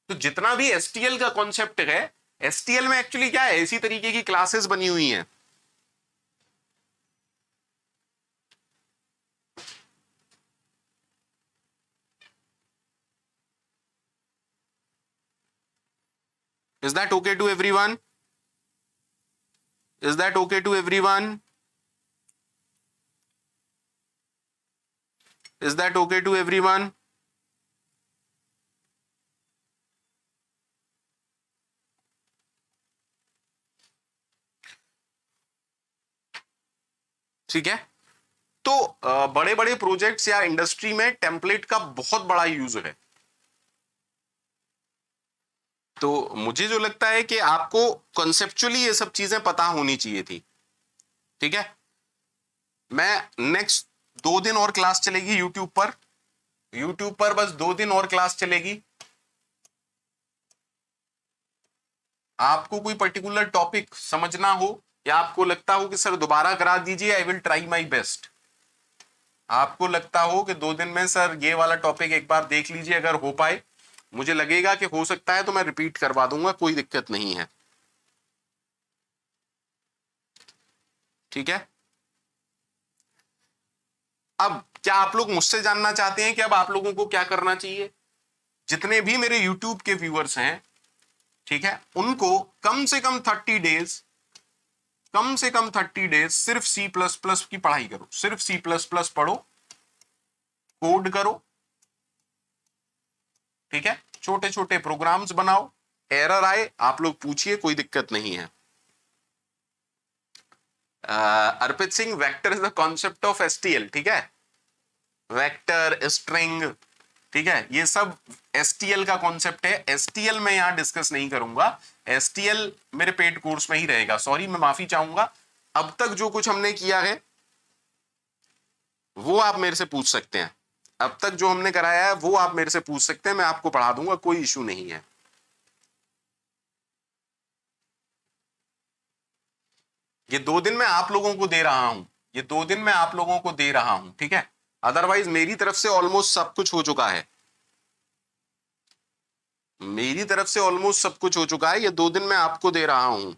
तो जितना भी एसटीएल का कॉन्सेप्ट है, एसटीएल में एक्चुअली क्या है, इसी तरीके की क्लासेस बनी हुई हैं। Is that okay to everyone? Is that okay to everyone? Is that okay to everyone? ठीक है। तो बड़े बड़े प्रोजेक्ट्स या इंडस्ट्री में टेम्पलेट का बहुत बड़ा यूज है। तो मुझे जो लगता है कि आपको कॉन्सेप्चुअली ये सब चीजें पता होनी चाहिए थी, ठीक है। मैं नेक्स्ट 2 दिन और क्लास चलेगी यूट्यूब पर, यूट्यूब पर बस 2 दिन और क्लास चलेगी। आपको कोई पर्टिकुलर टॉपिक समझना हो या आपको लगता हो कि सर दोबारा करा दीजिए, I will try my best. आपको लगता हो कि 2 दिन में सर ये वाला टॉपिक एक बार देख लीजिए, अगर हो पाए, मुझे लगेगा कि हो सकता है तो मैं रिपीट करवा दूंगा, कोई दिक्कत नहीं है। ठीक है। अब क्या आप लोग मुझसे जानना चाहते हैं कि अब आप लोगों को क्या करना चाहिए? जितने भी मेरे YouTube के व्यूअर्स हैं, ठीक है, उनको कम से कम 30 डेज, कम से कम 30 डेज सिर्फ सी प्लस प्लस की पढ़ाई करो, सिर्फ सी प्लस प्लस पढ़ो, कोड करो, ठीक है, छोटे छोटे प्रोग्राम्स बनाओ, एरर आए आप लोग पूछिए, कोई दिक्कत नहीं है। Arpit Singh, vector is the concept of STL, ठीक है, वेक्टर, स्ट्रिंग, ठीक है, ये सब एसटीएल का कॉन्सेप्ट है। एसटीएल मैं यहां डिस्कस नहीं करूंगा, एसटीएल मेरे पेड कोर्स में ही रहेगा। सॉरी, मैं माफी चाहूंगा। अब तक जो कुछ हमने किया है वो आप मेरे से पूछ सकते हैं, अब तक जो हमने कराया है वो आप मेरे से पूछ सकते हैं, मैं आपको पढ़ा दूंगा, कोई इशू नहीं है। ये 2 दिन मैं आप लोगों को दे रहा हूं, ये 2 दिन मैं आप लोगों को दे रहा हूं, ठीक है, अदरवाइज मेरी तरफ से ऑलमोस्ट सब कुछ हो चुका है, मेरी तरफ से ऑलमोस्ट सब कुछ हो चुका है, ये 2 दिन मैं आपको दे रहा हूं।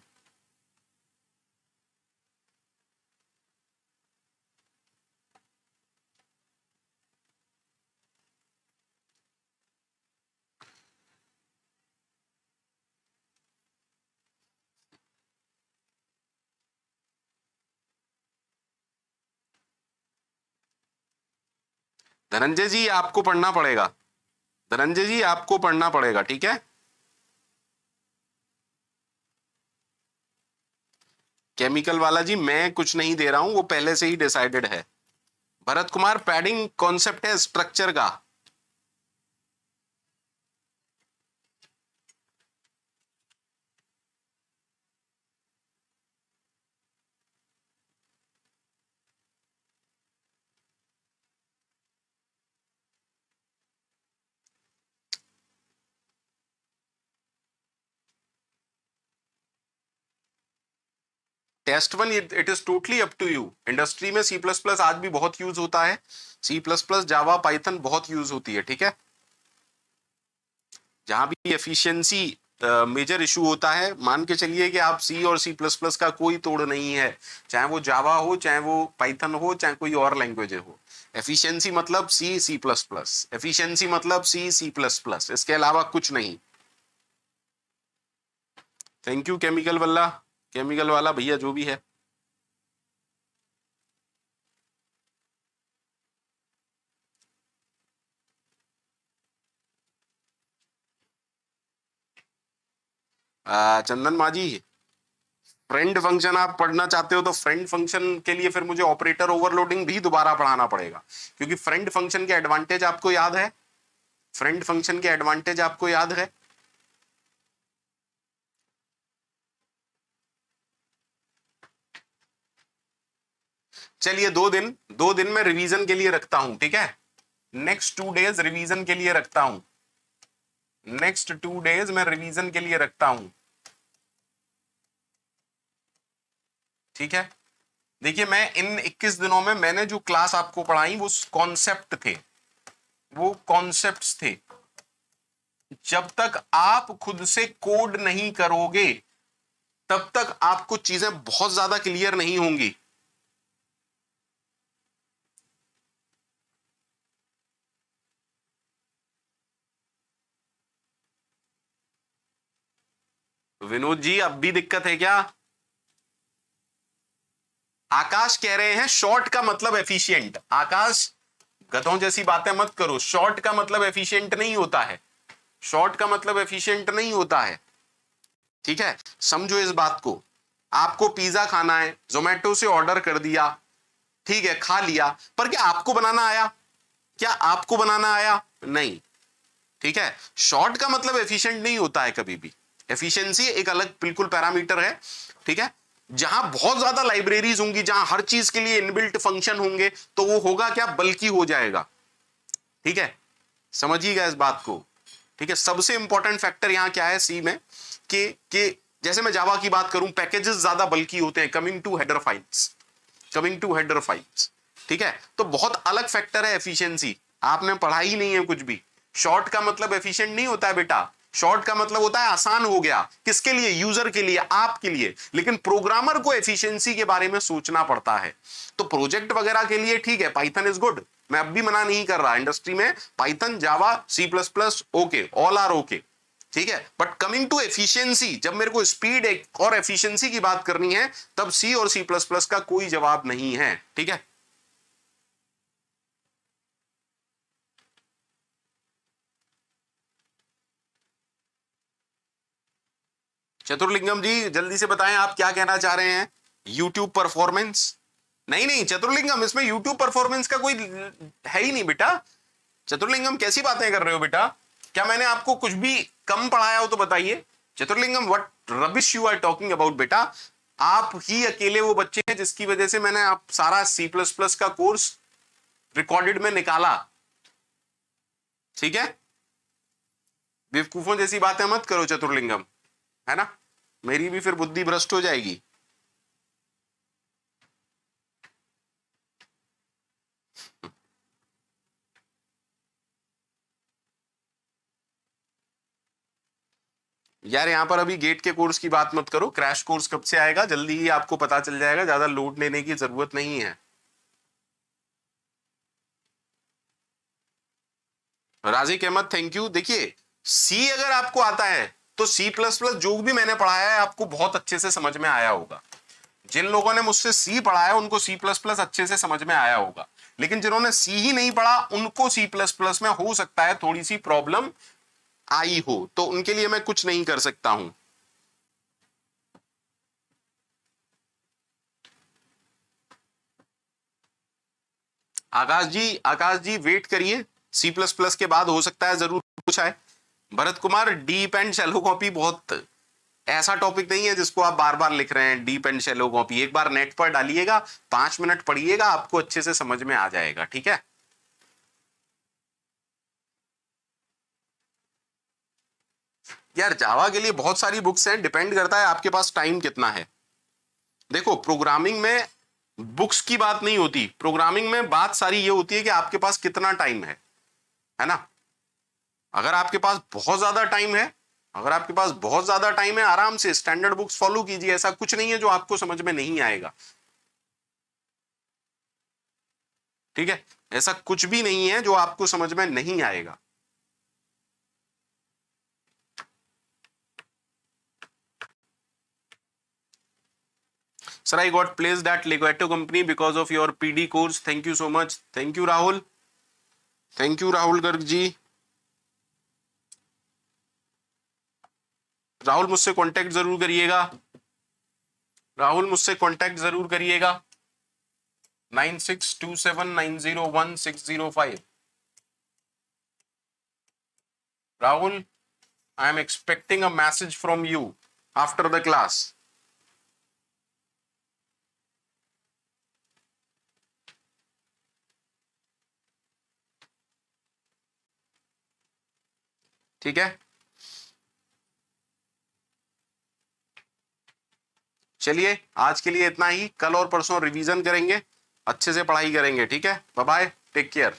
धनंजय जी आपको पढ़ना पड़ेगा, धनंजय जी आपको पढ़ना पड़ेगा, ठीक है। केमिकल वाला जी मैं कुछ नहीं दे रहा हूं, वो पहले से ही डिसाइडेड है। भरत कुमार, पैडिंग कॉन्सेप्ट है स्ट्रक्चर का। Test one, it is totally up to you. Industry में सी प्लस प्लस आज भी बहुत यूज होता है, सी प्लस प्लस, जावा, पाइथन बहुत यूज होती है, ठीक है। जहां भी एफिशिएंसी मेजर इशू होता है, मान के चलिए कि आप सी और सी प्लस प्लस का कोई तोड़ नहीं है, चाहे वो जावा हो, चाहे वो पाइथन हो, चाहे कोई और लैंग्वेज हो। एफिशिएंसी मतलब सी सी प्लस प्लस, एफिशिएंसी मतलब सी सी प्लस प्लस, इसके अलावा कुछ नहीं। थैंक यू केमिकल वाला, केमिकल वाला भैया जो भी है। चंदन माजी, फ्रेंड फंक्शन आप पढ़ना चाहते हो तो फ्रेंड फंक्शन के लिए फिर मुझे ऑपरेटर ओवरलोडिंग भी दोबारा पढ़ाना पड़ेगा, क्योंकि फ्रेंड फंक्शन के एडवांटेज आपको याद है, फ्रेंड फंक्शन के एडवांटेज आपको याद है। चलिए 2 दिन मैं रिवीजन के लिए रखता हूं, ठीक है, नेक्स्ट 2 डेज रिवीजन के लिए रखता हूं, नेक्स्ट 2 डेज मैं रिवीजन के लिए रखता हूं, ठीक है। देखिए मैं इन 21 दिनों में मैंने जो क्लास आपको पढ़ाई वो कॉन्सेप्ट थे, वो कॉन्सेप्ट्स थे। जब तक आप खुद से कोड नहीं करोगे तब तक आपको चीजें बहुत ज्यादा क्लियर नहीं होंगी। विनोद जी अब भी दिक्कत है क्या? आकाश कह रहे हैं शॉर्ट का मतलब एफिशिएंट। आकाश गधों जैसी बातें मत करो, शॉर्ट का मतलब एफिशिएंट नहीं होता है, शॉर्ट का मतलब एफिशिएंट नहीं होता है, ठीक है, समझो इस बात को। आपको पिज्जा खाना है, जोमेटो से ऑर्डर कर दिया, ठीक है, खा लिया, पर क्या आपको बनाना आया? क्या आपको बनाना आया? नहीं, ठीक है। शॉर्ट का मतलब एफिशिएंट नहीं होता है कभी भी, एफिशिएंसी एक अलग बिल्कुल पैरामीटर है, ठीक है। जहां बहुत ज्यादा लाइब्रेरीज होंगी, जहां हर चीज के लिए इनबिल्ट फंक्शन होंगे, तो वो होगा क्या, बल्कि हो जाएगा, ठीक है, समझिएगा इस बात को, ठीक है। सबसे इंपॉर्टेंट फैक्टर यहां क्या है सी में कि जैसे मैं जावा की बात करूं, पैकेजेस ज्यादा बल्की होते हैं, कमिंग टू हेडर फाइल्स, ठीक है। तो बहुत अलग फैक्टर है एफिशिएंसी, आपने पढ़ा ही नहीं है कुछ भी। शॉर्ट का मतलब एफिशिएंट नहीं होता है बेटा, शॉर्ट का मतलब होता है आसान हो गया, किसके लिए? यूजर के लिए, आपके लिए। लेकिन प्रोग्रामर को एफिशिएंसी के बारे में सोचना पड़ता है। तो प्रोजेक्ट वगैरह के लिए ठीक है, पाइथन इज गुड, मैं अब भी मना नहीं कर रहा, इंडस्ट्री में Python, Java, C plus plus okay, all are okay, ठीक है। बट कमिंग टू एफिशिएंसी, जब मेरे को स्पीड और एफिशिएंसी की बात करनी है, तब सी और सी प्लस प्लस का कोई जवाब नहीं है, ठीक है। चतुर्लिंगम जी जल्दी से बताएं आप क्या कहना चाह रहे हैं। YouTube performance? नहीं नहीं चतुर्लिंगम, इसमें यूट्यूब परफॉर्मेंस का कोई है ही नहीं बेटा। चतुर्लिंगम कैसी बातें कर रहे हो बेटा? क्या मैंने आपको कुछ भी कम पढ़ाया हो तो बताइए। Chaturlingam what rubbish you are talking about बेटा। आप ही अकेले वो बच्चे हैं जिसकी वजह से मैंने आप सारा सी प्लस प्लस का कोर्स रिकॉर्डेड में निकाला, ठीक है। बेवकूफों जैसी बातें मत करो चतुर्लिंगम, है ना, मेरी भी फिर बुद्धि भ्रष्ट हो जाएगी। यार यहां पर अभी गेट के कोर्स की बात मत करो, क्रैश कोर्स कब से आएगा, जल्दी ही आपको पता चल जाएगा, ज्यादा लोड लेने की जरूरत नहीं है। Rajik Ahmad thank you. देखिए सी अगर आपको आता है तो सी प्लस प्लस जो भी मैंने पढ़ाया है आपको बहुत अच्छे से समझ में आया होगा। जिन लोगों ने मुझसे सी पढ़ा है उनको सी प्लस प्लस अच्छे से समझ में आया होगा, लेकिन जिन्होंने सी ही नहीं पढ़ा उनको सी प्लस प्लस में हो सकता है थोड़ी सी प्रॉब्लम आई हो, तो उनके लिए मैं कुछ नहीं कर सकता हूं। आकाश जी वेट करिए, सी प्लस प्लस के बाद हो सकता है जरूर कुछ आए। Bharat Kumar deep and shallow copy बहुत ऐसा टॉपिक नहीं है जिसको आप बार बार लिख रहे हैं। डीप एंड शैलो कॉपी एक बार नेट पर डालिएगा, 5 मिनट पढ़िएगा, आपको अच्छे से समझ में आ जाएगा, ठीक है। यार जावा के लिए बहुत सारी बुक्स हैं, डिपेंड करता है आपके पास टाइम कितना है। देखो प्रोग्रामिंग में बुक्स की बात नहीं होती, प्रोग्रामिंग में बात सारी ये होती है कि आपके पास कितना टाइम है ना। अगर आपके पास बहुत ज्यादा टाइम है, अगर आपके पास बहुत ज्यादा टाइम है, आराम से स्टैंडर्ड बुक्स फॉलो कीजिए, ऐसा कुछ नहीं है जो आपको समझ में नहीं आएगा, ठीक है। ऐसा कुछ भी नहीं है जो आपको समझ में नहीं आएगा। Sir, I got placed at Legato company because of your PD course. Thank you so much. Thank you Rahul. Thank you Rahul Garg जी। राहुल मुझसे कांटेक्ट जरूर करिएगा, राहुल मुझसे कांटेक्ट जरूर करिएगा। 9627901605। Rahul, I am expecting a message from you after the class. ठीक है, चलिए आज के लिए इतना ही, कल और परसों रिवीजन करेंगे, अच्छे से पढ़ाई करेंगे, ठीक है। Bye bye, take care.